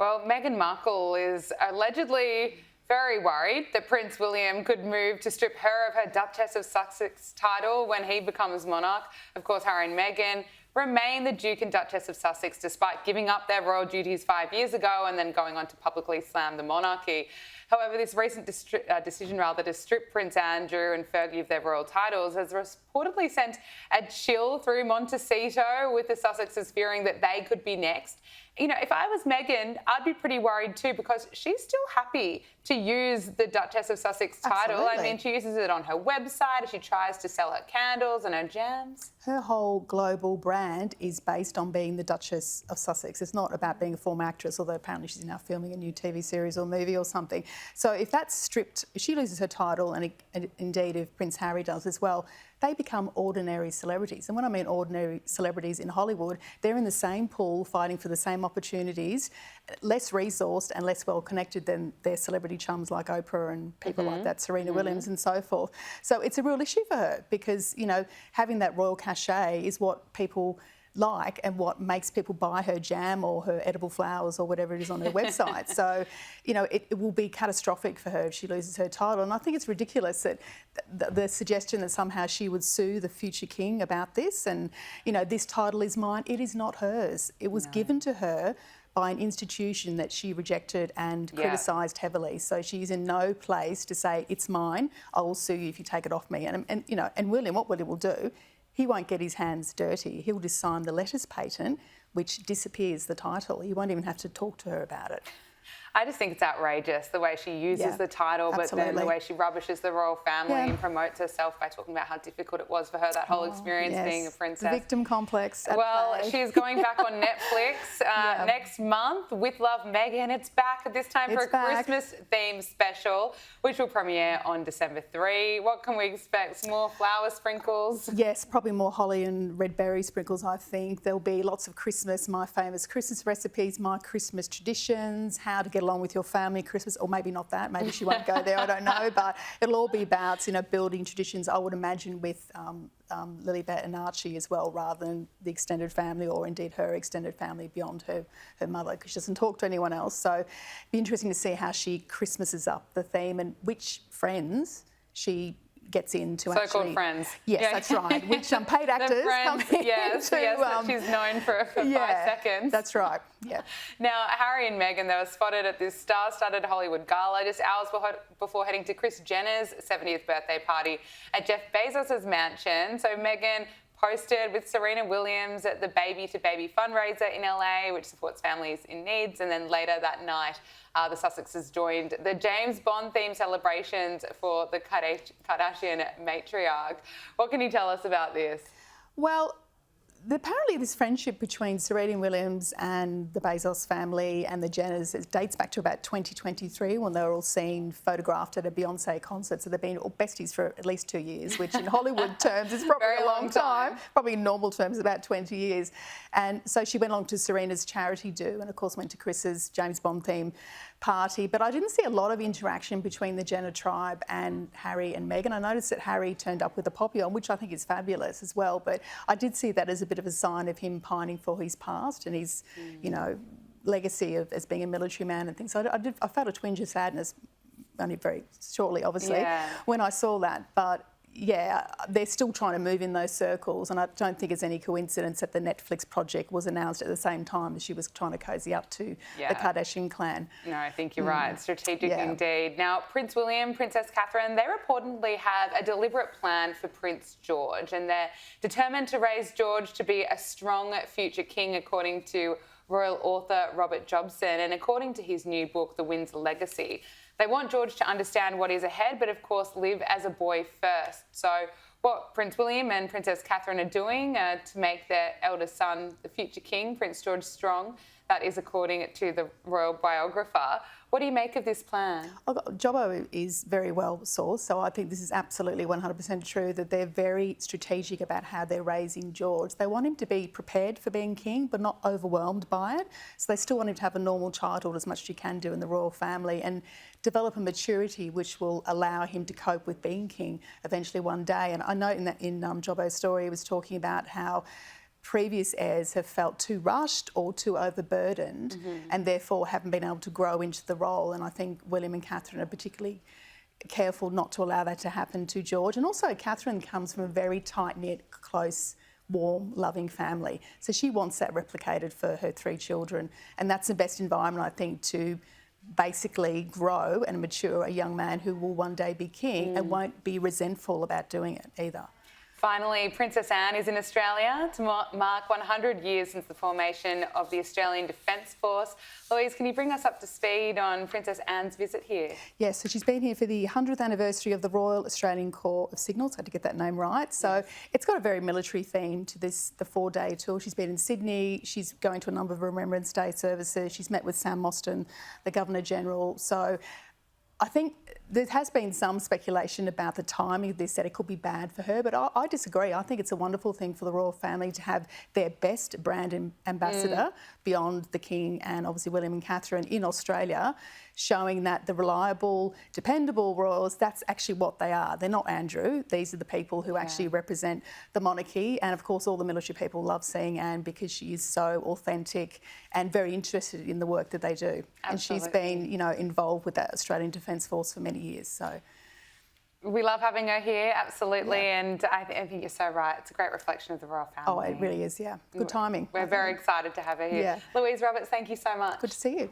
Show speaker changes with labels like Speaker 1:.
Speaker 1: Well, Meghan Markle is allegedly very worried that Prince William could move to strip her of her Duchess of Sussex title when he becomes monarch. Of course, Harry and Meghan remain the Duke and Duchess of Sussex despite giving up their royal duties 5 years ago and then going on to publicly slam the monarchy. However, this recent decision to strip Prince Andrew and Fergie of their royal titles has reportedly sent a chill through Montecito, with the Sussexes fearing that they could be next. You know, if I was Meghan, I'd be pretty worried too, because she's still happy to use the Duchess of Sussex title.
Speaker 2: Absolutely.
Speaker 1: I mean, she uses it on her website as she tries to sell her candles and her jams.
Speaker 2: Her whole global brand is based on being the Duchess of Sussex. It's not about being a former actress, although apparently she's now filming a new TV series or movie or something. So if that's stripped, if she loses her title, and indeed if Prince Harry does as well, they become ordinary celebrities. And when I mean ordinary celebrities in Hollywood, they're in the same pool fighting for the same opportunities, less resourced and less well connected than their celebrity chums like Oprah and people like that, Serena Williams and so forth. So it's a real issue for her because, you know, having that royal cachet is what people like and what makes people buy her jam or her edible flowers or whatever it is on her website. So, you know, it will be catastrophic for her if she loses her title. And I think it's ridiculous that the suggestion that somehow she would sue the future king about this and, you know, this title is mine. It is not hers. It was given to her by an institution that she rejected and criticised heavily. So she's in no place to say, it's mine, I will sue you if you take it off me. And you know, and William, what William will do, he won't get his hands dirty. He'll just sign the letters patent, which disappears the title. He won't even have to talk to her about it.
Speaker 1: I just think it's outrageous the way she uses the title, but then the way she rubbishes the royal family and promotes herself by talking about how difficult it was for her, that whole experience being a princess.
Speaker 2: The victim complex.
Speaker 1: Well, she's going back on Netflix next month with Love Meghan. It's back, this time for a Christmas-themed special, which will premiere on December 3. What can we expect? More flower sprinkles?
Speaker 2: Yes, probably more holly and red berry sprinkles, I think. There'll be lots of Christmas, my famous Christmas recipes, my Christmas traditions, how to get along with your family Christmas, or maybe not that, maybe she won't go there, I don't know, but it'll all be about, you know, building traditions, I would imagine, with Lilibet and Archie as well, rather than the extended family or indeed her extended family beyond her mother, because she doesn't talk to anyone else. So it'd be interesting to see how she Christmases up the theme and which friends she gets into.
Speaker 1: So-called friends.
Speaker 2: Yes, that's right. Which paid actors come in.
Speaker 1: Yes, that she's known for 5 seconds.
Speaker 2: That's right, yeah.
Speaker 1: Now, Harry and Meghan, they were spotted at this star-studded Hollywood gala just hours before heading to Kris Jenner's 70th birthday party at Jeff Bezos' mansion. So Meghan posted with Serena Williams at the Baby to Baby fundraiser in LA, which supports families in needs. And then later that night, the Sussexes joined the James Bond-themed celebrations for the Kardashian matriarch. What can you tell us about this?
Speaker 2: Well, apparently this friendship between Serena Williams and the Bezos family and the Jenners, it dates back to about 2023 when they were all seen photographed at a Beyonce concert. So they've been all besties for at least 2 years, which in Hollywood terms is probably a long time. Probably in normal terms about 20 years. And so she went along to Serena's charity do and of course went to Chris's James Bond theme party. But I didn't see a lot of interaction between the Jenner tribe and Harry and Meghan. I noticed that Harry turned up with a poppy on, which I think is fabulous as well. But I did see that as a bit of a sign of him pining for his past and his, you know, legacy as being a military man and things. So I felt a twinge of sadness, only very shortly, obviously, when I saw that. But yeah, they're still trying to move in those circles, and I don't think it's any coincidence that the Netflix project was announced at the same time as she was trying to cozy up to the Kardashian clan.
Speaker 1: No, I think you're right. Strategic indeed. Now, Prince William, Princess Catherine, they reportedly have a deliberate plan for Prince George, and they're determined to raise George to be a strong future king, according to royal author Robert Jobson, and according to his new book, The Windsor Legacy. They want George to understand what is ahead, but of course live as a boy first. So what Prince William and Princess Catherine are doing to make their eldest son the future king, Prince George, strong, that is according to the royal biographer. What do you make of this plan?
Speaker 2: Jobbo is very well sourced, so I think this is absolutely 100% true that they're very strategic about how they're raising George. They want him to be prepared for being king, but not overwhelmed by it. So they still want him to have a normal childhood as much as you can do in the royal family and develop a maturity which will allow him to cope with being king eventually one day. And I know in Jobbo's story he was talking about how previous heirs have felt too rushed or too overburdened and therefore haven't been able to grow into the role. And I think William and Catherine are particularly careful not to allow that to happen to George. And also Catherine comes from a very tight-knit, close, warm, loving family. So she wants that replicated for her 3 children. And that's the best environment, I think, to basically grow and mature a young man who will one day be king and won't be resentful about doing it either.
Speaker 1: Finally, Princess Anne is in Australia to mark 100 years since the formation of the Australian Defence Force. Louise, can you bring us up to speed on Princess Anne's visit here?
Speaker 2: Yes, so she's been here for the 100th anniversary of the Royal Australian Corps of Signals. I had to get that name right. So it's got a very military theme to this, the 4-day tour. She's been in Sydney. She's going to a number of Remembrance Day services. She's met with Sam Mostyn, the Governor-General. So I think there has been some speculation about the timing of this, that it could be bad for her, but I disagree. I think it's a wonderful thing for the royal family to have their best brand ambassador beyond the King and obviously William and Catherine in Australia, showing that the reliable, dependable royals, that's actually what they are. They're not Andrew. These are the people who actually represent the monarchy. And of course, all the military people love seeing Anne because she is so authentic and very interested in the work that they do. Absolutely. And she's been, you know, involved with that Australian Defence Force for many years. So
Speaker 1: we love having her here, absolutely, and I think you're so right. It's a great reflection of the royal family.
Speaker 2: Oh, it really is, yeah. Good timing.
Speaker 1: We're very excited to have her here. Louise Roberts, thank you so much.
Speaker 2: Good to see you.